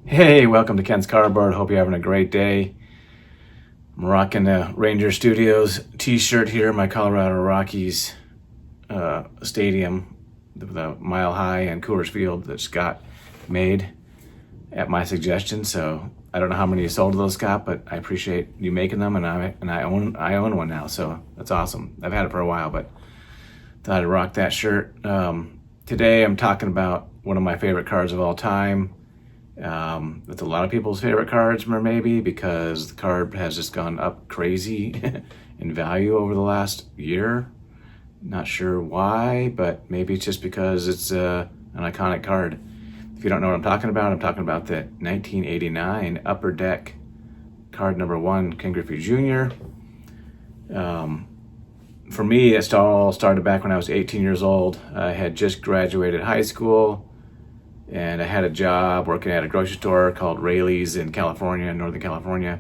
Hey, welcome to Ken's Cardboard. Hope you're having a great day. I'm rocking the Ranger Studios t-shirt here, my Colorado Rockies stadium, the Mile High and Coors Field that Scott made at my suggestion. So I don't know how many you sold of those, Scott, but I appreciate you making them, and I own one now, so that's awesome. I've had it for a while, but thought I'd rock that shirt. Today I'm talking about one of my favorite cards of all time. It's a lot of people's favorite cards, maybe because the card has just gone up crazy in value over the last year. Not sure why, but maybe it's just because it's an iconic card. If you don't know what I'm talking about the 1989 Upper Deck card number 1, Ken Griffey Jr. For me, it all started back when I was 18 years old. I had just graduated high school, and I had a job working at a grocery store called Raley's in California, Northern California.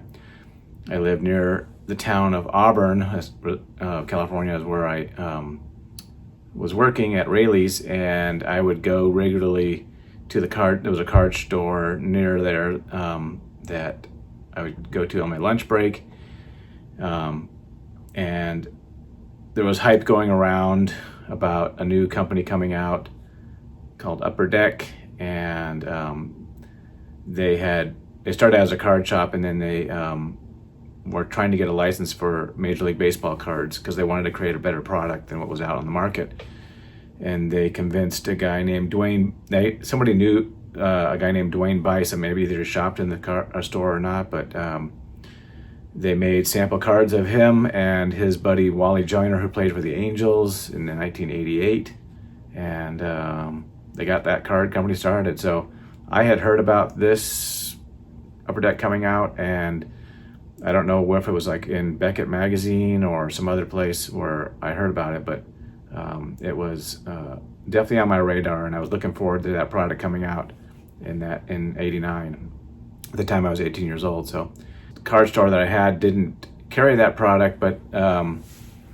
I lived near the town of Auburn, California is where I was working at Raley's, and I would go regularly to there was a card store near there that I would go to on my lunch break. And there was hype going around about a new company coming out called Upper Deck, and they started as a card shop, and then they were trying to get a license for Major League Baseball cards because they wanted to create a better product than what was out on the market. And they convinced a guy named somebody knew a guy named Dwayne Bison. Maybe they just shopped in the store or not, but they made sample cards of him and his buddy Wally Joyner, who played for the Angels in 1988, and they got that card company started. So I had heard about this Upper Deck coming out, and I don't know if it was like in Beckett Magazine or some other place where I heard about it, but it was definitely on my radar, and I was looking forward to that product coming out in '89. At the time I was 18 years old, so the card store that I had didn't carry that product, but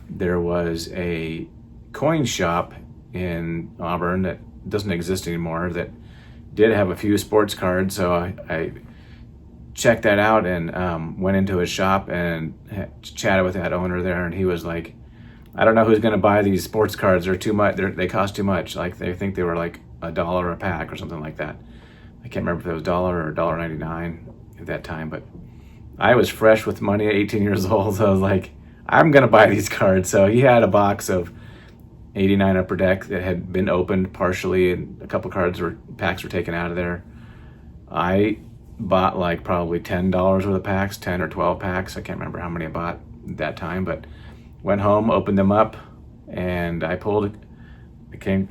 there was a coin shop in Auburn that doesn't exist anymore that did have a few sports cards. So I checked that out and went into his shop and chatted with that owner there, and he was like, I don't know who's going to buy these sports cards. They're too much. They cost too much. Like, they think they were like $1 a pack or something like that. I can't remember if it was $1 or $1.99 at that time, but I was fresh with money at 18 years old. So I was like, I'm going to buy these cards. So he had a box of 89 Upper Deck that had been opened partially, and a couple packs were taken out of there. I bought like probably $10 worth of packs, 10 or 12 packs. I can't remember how many I bought at that time, but went home, opened them up, and I pulled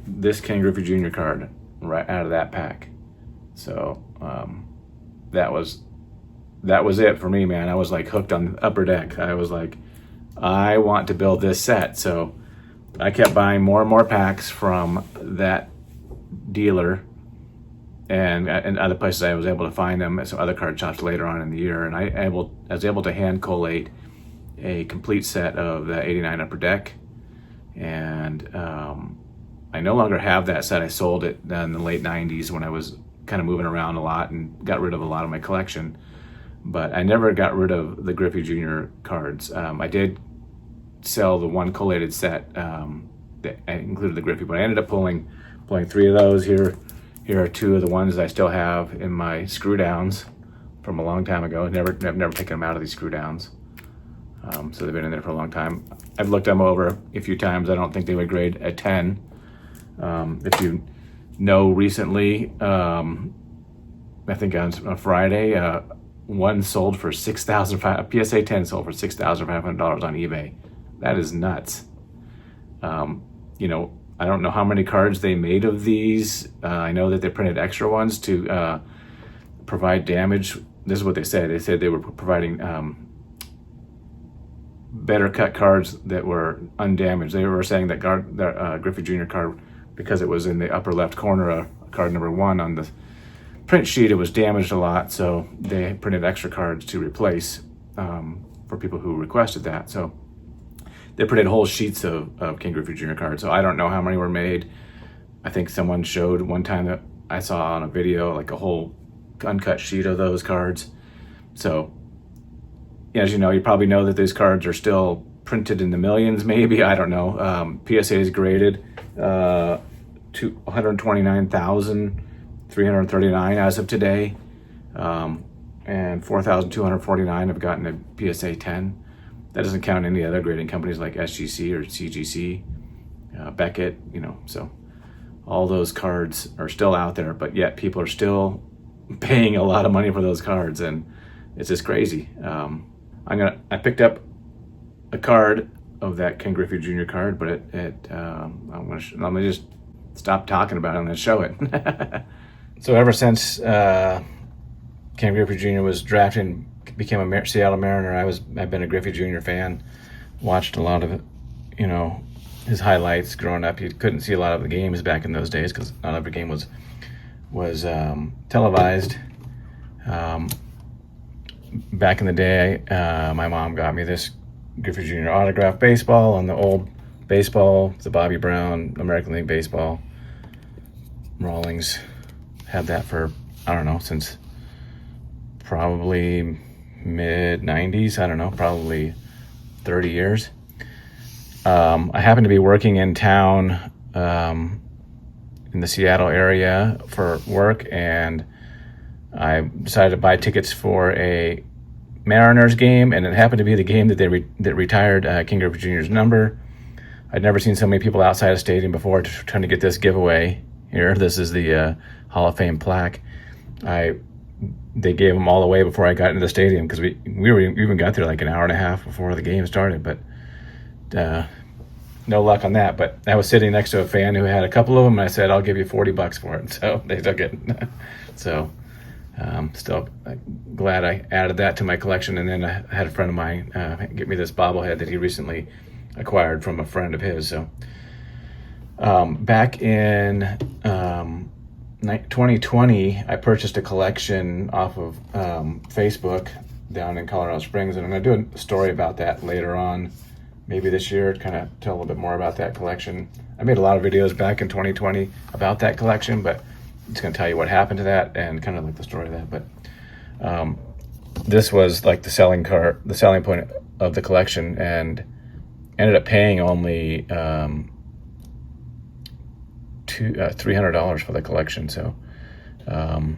this Ken Griffey Jr. card right out of that pack. So that was it for me, man. I was like hooked on Upper Deck. I was like, I want to build this set. So I kept buying more and more packs from that dealer, and other places I was able to find them at some other card shops later on in the year. And I was able to hand collate a complete set of the 89 Upper Deck. And I no longer have that set. I sold it in the late 90s when I was kind of moving around a lot and got rid of a lot of my collection. But I never got rid of the Griffey Jr. cards. I did sell the one collated set that included the Griffey, but I ended up pulling 3 of those. Here are 2 of the ones I still have in my screw downs from a long time ago. I've never taken them out of these screw downs. So they've been in there for a long time. I've looked them over a few times. I don't think they would grade a 10. If you know, recently, I think on Friday, one sold for $6,500. PSA 10 sold for $6,500 on eBay. That is nuts. I don't know how many cards they made of these. I know that they printed extra ones to provide damage. This is what they said. They said they were providing better cut cards that were undamaged. They were saying that Griffey Jr. card, because it was in the upper left corner, card number 1 on the print sheet, it was damaged a lot, so they printed extra cards to replace for people who requested that. So they printed whole sheets of Ken Griffey Jr. cards. So I don't know how many were made. I think someone showed one time that I saw on a video like a whole uncut sheet of those cards. So, as you know, you probably know that these cards are still printed in the millions, maybe, I don't know. PSA is graded to 129,339 as of today, and 4,249 have gotten a PSA 10. That doesn't count any other grading companies like SGC or CGC, Beckett, so all those cards are still out there, but yet people are still paying a lot of money for those cards, and it's just crazy. I picked up a card of that Ken Griffey Jr. card, but let me just stop talking about it. I'm going to show it. So ever since Ken Griffey Jr. was drafted and became a Seattle Mariner, I've been a Griffey Jr. fan. Watched a lot of his highlights growing up. You couldn't see a lot of the games back in those days because not every game was televised. Back in the day, my mom got me this Griffey Jr. autograph baseball on the old baseball, the Bobby Brown American League Baseball. Rawlings had that for, I don't know, since probably mid-90s. I don't know, probably 30 years. I happened to be working in town in the Seattle area for work, and I decided to buy tickets for a Mariners game, and it happened to be the game that that retired Ken Griffey Jr.'s number. I'd never seen so many people outside a stadium before trying to get this giveaway here. This is the Hall of Fame plaque. They gave them all away before I got into the stadium because we even got there like an hour and a half before the game started, but no luck on that. But I was sitting next to a fan who had a couple of them, and I said, I'll give you $40 for it. So they took it. So still glad I added that to my collection. And then I had a friend of mine get me this bobblehead that he recently acquired from a friend of his. So back in 2020, I purchased a collection off of Facebook down in Colorado Springs, and I'm going to do a story about that later on, maybe this year, to kind of tell a little bit more about that collection. I made a lot of videos back in 2020 about that collection, but I'm just going to tell you what happened to that and kind of like the story of that. But this was like the selling point of the collection, and ended up paying only $300 for the collection. So and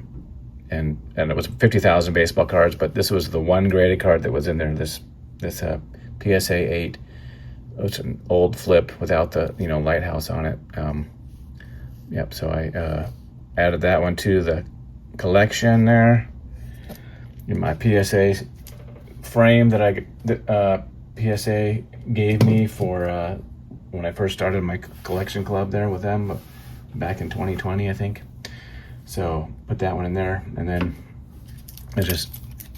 it was 50,000 baseball cards, but this was the one graded card that was in there, this PSA 8. It's an old flip without the lighthouse on it. Yep, so I added that one to the collection there. In my PSA frame that PSA gave me for when I first started my collection club there with them back in 2020, I think. So put that one in there, and then I just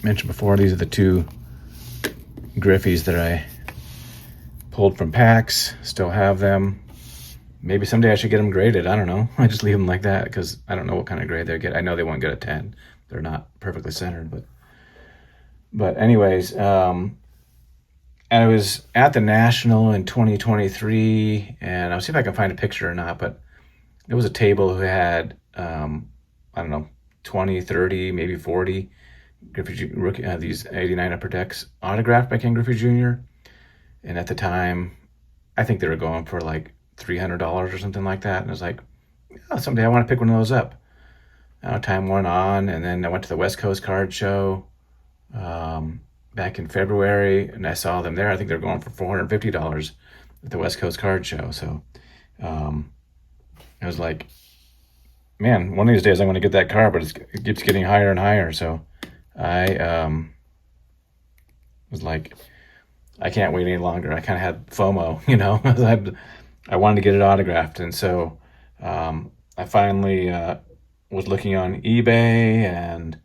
mentioned before, these are the two Griffies that I pulled from packs. Still have them. Maybe someday I should get them graded. I don't know. I just leave them like that because I don't know what kind of grade they get. I know they won't get a 10. They're not perfectly centered, but anyways, and I was at the National in 2023, and I'll see if I can find a picture or not, but there was a table who had, I don't know, 20, 30, maybe 40 Griffey rookie, these 89 Upper Decks autographed by Ken Griffey Jr. And at the time, I think they were going for like $300 or something like that. And I was like, oh, someday I want to pick one of those up. Time went on, and then I went to the West Coast Card Show back in February, and I saw them there. I think they're going for $450 at the West Coast Card Show. So I was like, man, one of these days I'm going to get that card, but it keeps getting higher and higher. So I was like, I can't wait any longer. I kind of had FOMO, I wanted to get it autographed. And so I finally was looking on eBay, and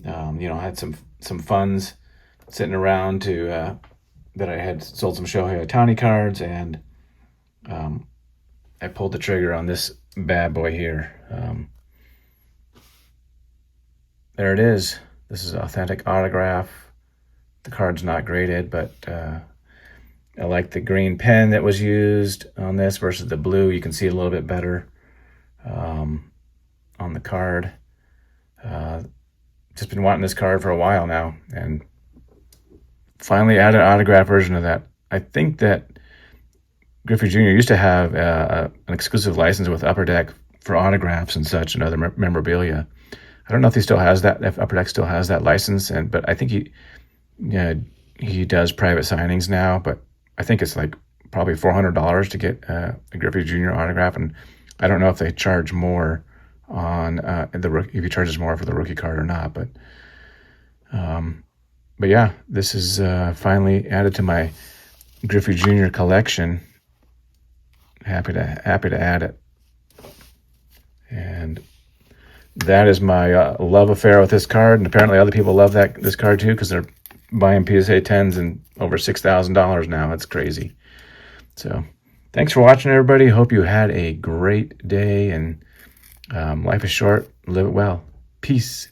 I had some funds sitting around to that I had sold some Shohei Ohtani cards, and I pulled the trigger on this bad boy here. There it is. This is an authentic autograph. The card's not graded, but I like the green pen that was used on this versus the blue. You can see it a little bit better on the card. just been wanting this card for a while now, and finally added an autograph version of that. I think that Griffey Jr. used to have an exclusive license with Upper Deck for autographs and such and other memorabilia. I don't know if he still has that, if Upper Deck still has that license, but I think he does private signings now, but I think it's like probably $400 to get a Griffey Jr. autograph, and I don't know if they charge more on if he charges more for the rookie card or not, but yeah, this is finally added to my Griffey Jr. collection. Happy to add it, and that is my love affair with this card. And apparently, other people love this card too, because they're buying PSA 10s and over $6,000 now. It's crazy. So, thanks for watching, everybody. Hope you had a great day, and life is short. Live it well. Peace.